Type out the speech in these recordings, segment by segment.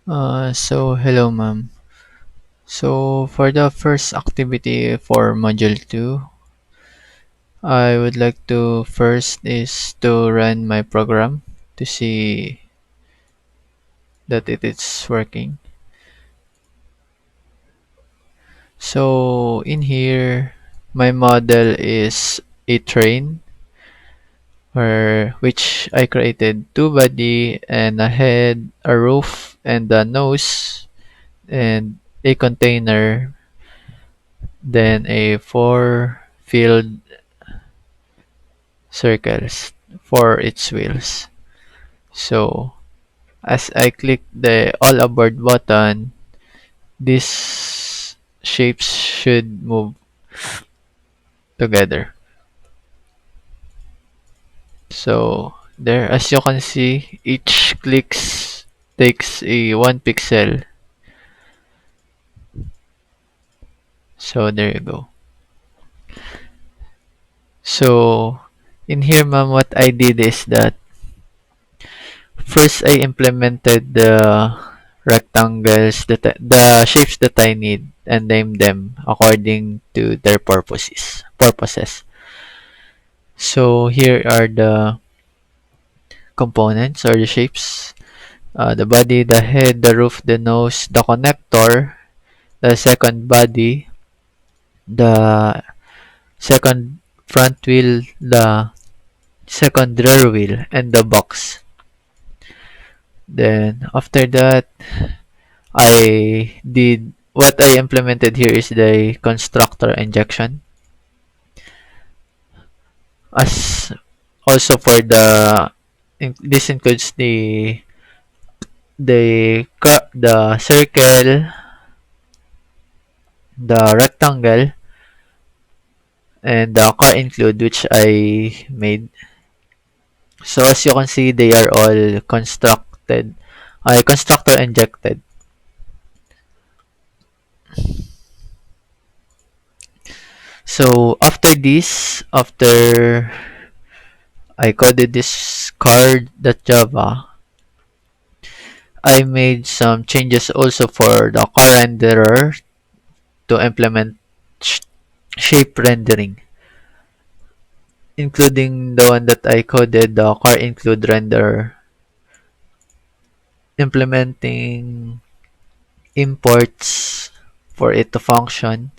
Hello, ma'am. So, for the first activity for Module 2, I would like to first is to run my program to see that it is working. So, in here, my model is a train which I created two body and a head, a roof, and a nose, and a container, then a four field circles for its wheels. So as I click the all aboard button, these shapes should move together. So there, as you can see, each clicks takes a 1 pixel. So there you go. So in here, ma'am, what I did is that first I implemented the rectangles, the shapes that I need, and named them according to their purposes. So here are the components or the shapes. The body, the head, the roof, the nose, the connector, the second body, the second front wheel, the second rear wheel, and the box. Then after that, I did what I implemented here is the constructor injection. As also for this includes the circle, the rectangle, and the car include which I made. So as you can see, they are all constructed. I constructor injected. So after I coded this card.java, I made some changes also for the car renderer to implement sh- shape rendering, including the one that I coded, the car include renderer, implementing imports for it to function.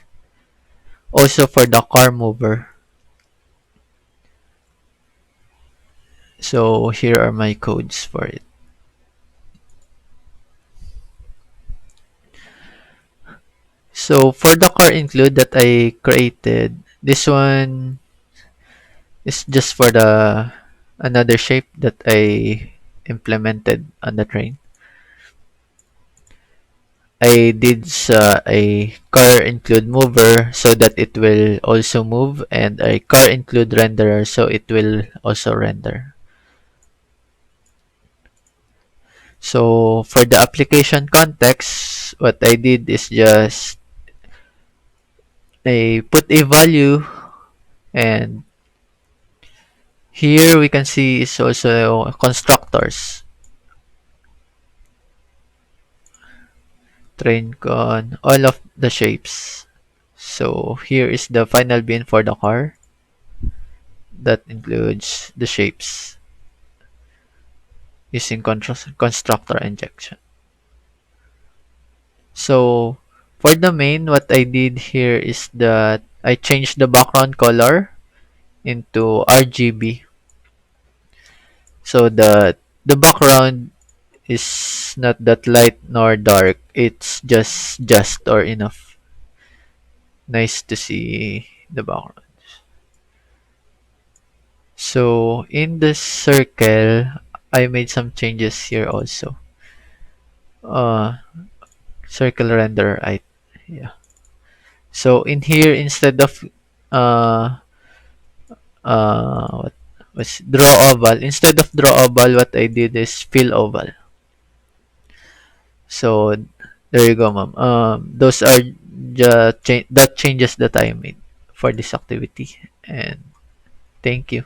Also for the car mover. So here are my codes for it. So for the car include that I created, this one is just for the another shape that I implemented on the train. I did a car include mover so that it will also move, and a car include renderer so it will also render. So for the application context, what I did is just I put a value, and here we can see is also constructors, train con, all of the shapes. So here is the final bin for the car that includes the shapes using constructor injection. So for the main, what I did here is that I changed the background color into RGB so that the background is not that light nor dark. It's just or enough. Nice to see the background. So in the circle, I made some changes here also. Uh, circle render. Yeah. So in here, instead of uh what was draw oval, instead of draw oval, what I did is fill oval. So there you go, ma'am. Those are the changes that I made for this activity, and thank you.